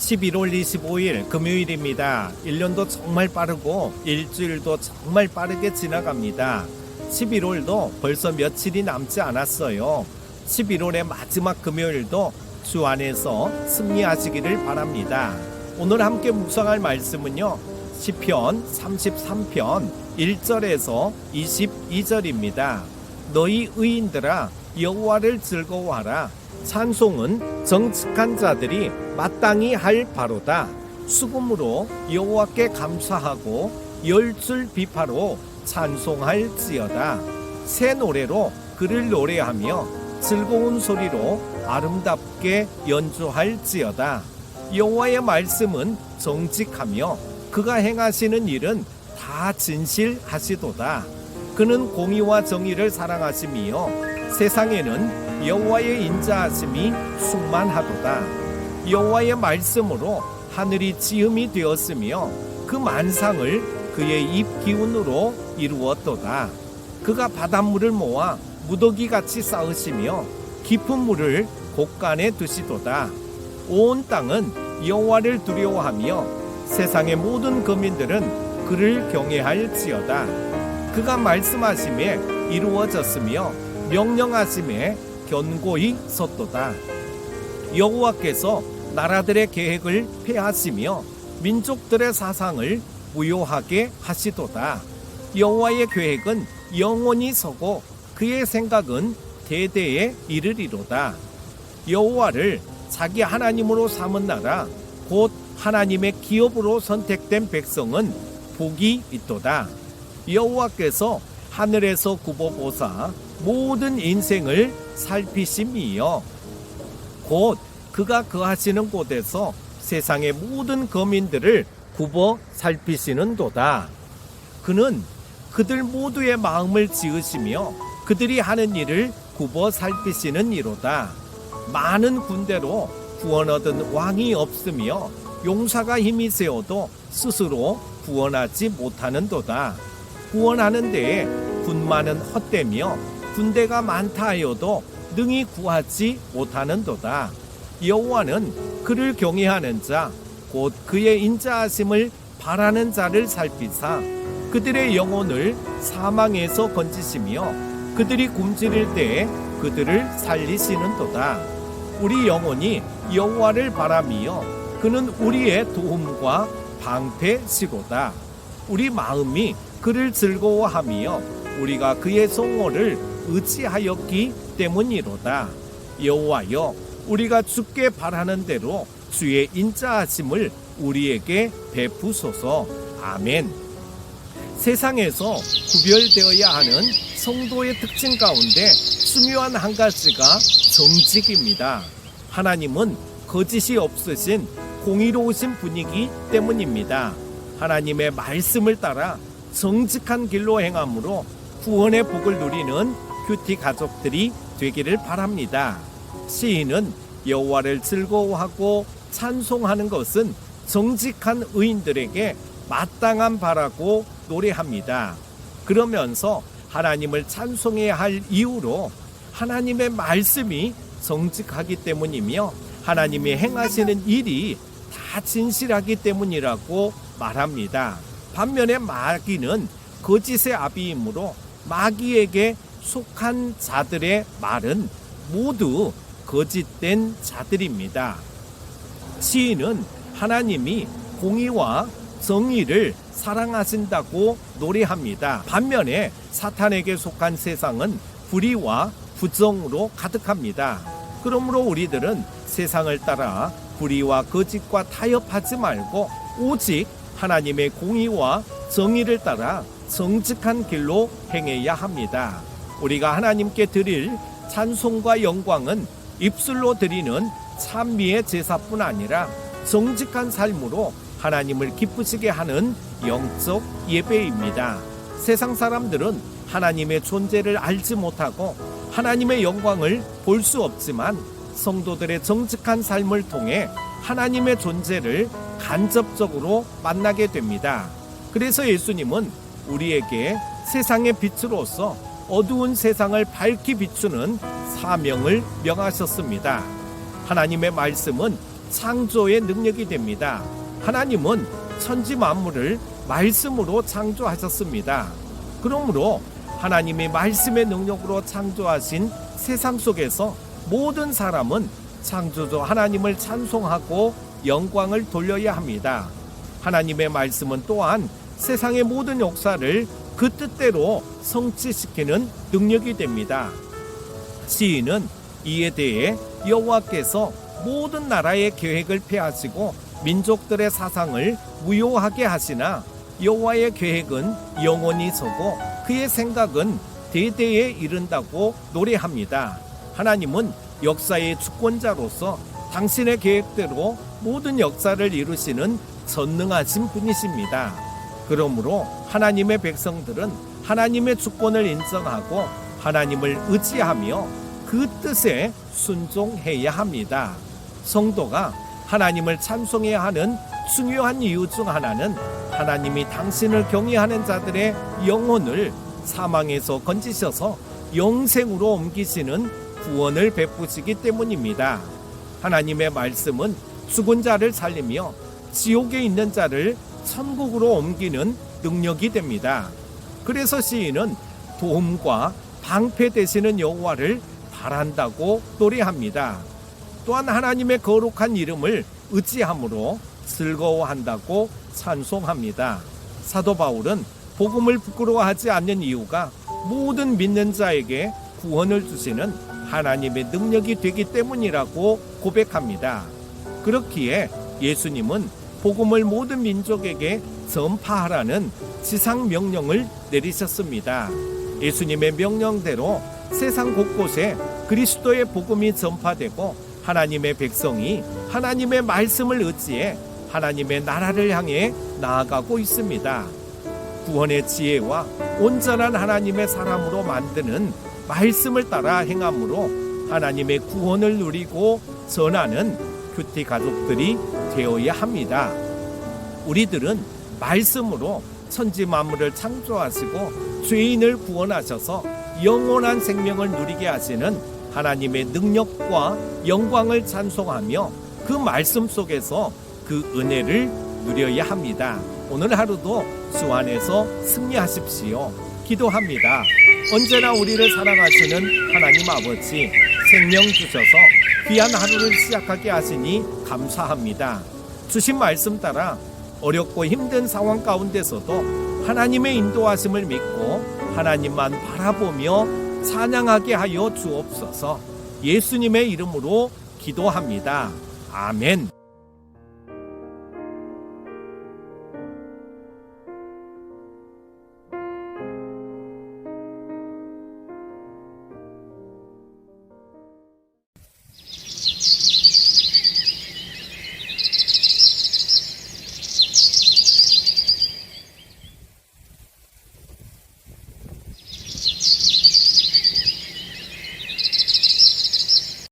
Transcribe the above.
11월 25일 금요일입니다. 1년도 정말 빠르고 일주일도 정말 빠르게 지나갑니다. 11월도 벌써 며칠이 남지 않았어요. 11월의 마지막 금요일도 주 안에서 승리하시기를 바랍니다. 오늘 함께 묵상할 말씀은요, 시편 33편 1절에서 22절입니다. 너희 의인들아 여호와를 즐거워하라. 찬송은 정직한 자들이 마땅히 할 바로다. 수금으로 여호와께 감사하고 열줄 비파로 찬송할지어다. 새 노래로 그를 노래하며 즐거운 소리로 아름답게 연주할지어다. 여호와의 말씀은 정직하며 그가 행하시는 일은 다 진실하시도다. 그는 공의와 정의를 사랑하시며 세상에는 여호와의 인자하심이 충만하도다. 여호와의 말씀으로 하늘이 지음이 되었으며 그 만상을 그의 입 기운으로 이루었도다. 그가 바닷물을 모아 무더기같이 쌓으시며 깊은 물을 곳간에 두시도다. 온 땅은 여호와를 두려워하며 세상의 모든 거민들은 그를 경외할지어다. 그가 말씀하심에 이루어졌으며 명령하심에 견고히 섰도다. 여호와께서 나라들의 계획을 폐하시며 민족들의 사상을 무효하게 하시도다. 여호와의 계획은 영원히 서고 그의 생각은 대대에 이르리로다. 여호와를 자기 하나님으로 삼은 나라 곧 하나님의 기업으로 선택된 백성은 복이 있도다. 여호와께서 하늘에서 굽어보사 모든 인생을 살피심이요 곧 그가 거하시는 곳에서 세상의 모든 거민들을 굽어 살피시는도다. 그는 그들 모두의 마음을 지으시며 그들이 하는 일을 굽어 살피시는 이로다. 많은 군대로 구원 얻은 왕이 없으며 용사가 힘이 세어도 스스로 구원하지 못하는도다. 구원하는 데에 군마는 헛되며 군대가 많다 하여도 능히 구하지 못하는도다. 여호와는 그를 경외하는 자 곧 그의 인자하심을 바라는 자를 살피사 그들의 영혼을 사망에서 건지시며 그들이 굶주릴 때에 그들을 살리시는도다. 우리 영혼이 여호와를 바라며 그는 우리의 도움과 방패시로다. 우리 마음이 그를 즐거워하며 우리가 그의 성호를 의지하였기 때문이로다. 여호와여, 우리가 주께 바라는 대로 주의 인자하심을 우리에게 베푸소서. 아멘. 세상에서 구별되어야 하는 성도의 특징 가운데 중요한 한 가지가 정직입니다. 하나님은 거짓이 없으신 공의로우신 분이기 때문입니다. 하나님의 말씀을 따라 정직한 길로 행함으로 구원의 복을 누리는 큐티 가족들이 되기를 바랍니다. 시인은 여호와를 즐거워하고 찬송하는 것은 정직한 의인들에게 마땅한 바라고 노래합니다. 그러면서 하나님을 찬송해야 할 이유로 하나님의 말씀이 정직하기 때문이며 하나님이 행하시는 일이 다 진실하기 때문이라고 말합니다. 반면에 마귀는 거짓의 아비이므로 마귀에게 속한 자들의 말은 모두 거짓된 자들입니다. 시인은 하나님이 공의와 정의를 사랑하신다고 노래합니다. 반면에 사탄에게 속한 세상은 불의와 부정으로 가득합니다. 그러므로 우리들은 세상을 따라 불의와 거짓과 타협하지 말고 오직 하나님의 공의와 정의를 따라 정직한 길로 행해야 합니다. 우리가 하나님께 드릴 찬송과 영광은 입술로 드리는 찬미의 제사뿐 아니라 정직한 삶으로 하나님을 기쁘시게 하는 영적 예배입니다. 세상 사람들은 하나님의 존재를 알지 못하고 하나님의 영광을 볼 수 없지만 성도들의 정직한 삶을 통해 하나님의 존재를 간접적으로 만나게 됩니다. 그래서 예수님은 우리에게 세상의 빛으로서 어두운 세상을 밝히 비추는 사명을 명하셨습니다. 하나님의 말씀은 창조의 능력이 됩니다. 하나님은 천지 만물을 말씀으로 창조하셨습니다. 그러므로 하나님의 말씀의 능력으로 창조하신 세상 속에서 모든 사람은 창조주 하나님을 찬송하고 영광을 돌려야 합니다. 하나님의 말씀은 또한 세상의 모든 역사를 그 뜻대로 성취시키는 능력이 됩니다. 시인은 이에 대해 여호와께서 모든 나라의 계획을 폐하시고 민족들의 사상을 무효하게 하시나 여호와의 계획은 영원히 서고 그의 생각은 대대에 이른다고 노래합니다. 하나님은 역사의 주권자로서 당신의 계획대로 모든 역사를 이루시는 전능하신 분이십니다. 그러므로 하나님의 백성들은 하나님의 주권을 인정하고 하나님을 의지하며 그 뜻에 순종해야 합니다. 성도가 하나님을 찬송해야 하는 중요한 이유 중 하나는 하나님이 당신을 경외하는 자들의 영혼을 사망에서 건지셔서 영생으로 옮기시는 구원을 베푸시기 때문입니다. 하나님의 말씀은 죽은 자를 살리며 지옥에 있는 자를 천국으로 옮기는 능력이 됩니다. 그래서 시인은 도움과 방패 되시는 여호와를 바란다고 노래합니다. 또한 하나님의 거룩한 이름을 의지함으로 즐거워한다고 찬송합니다. 사도 바울은 복음을 부끄러워하지 않는 이유가 모든 믿는 자에게 구원을 주시는 하나님의 능력이 되기 때문이라고 고백합니다. 그렇기에 예수님은 복음을 모든 민족에게 전파하라는 지상 명령을 내리셨습니다. 예수님의 명령대로 세상 곳곳에 그리스도의 복음이 전파되고 하나님의 백성이 하나님의 말씀을 의지해 하나님의 나라를 향해 나아가고 있습니다. 구원의 지혜와 온전한 하나님의 사람으로 만드는 말씀을 따라 행함으로 하나님의 구원을 누리고 전하는 큐티 가족들이 되어야 합니다. 우리들은 말씀으로 천지 만물을 창조하시고 죄인을 구원하셔서 영원한 생명을 누리게 하시는 하나님의 능력과 영광을 찬송하며 그 말씀 속에서 그 은혜를 누려야 합니다. 오늘 하루도 주 안에서 승리하십시오. 기도합니다. 언제나 우리를 사랑하시는 하나님 아버지, 생명 주셔서 귀한 하루를 시작하게 하시니 감사합니다. 주신 말씀 따라 어렵고 힘든 상황 가운데서도 하나님의 인도하심을 믿고 하나님만 바라보며 찬양하게 하여 주옵소서. 예수님의 이름으로 기도합니다. 아멘.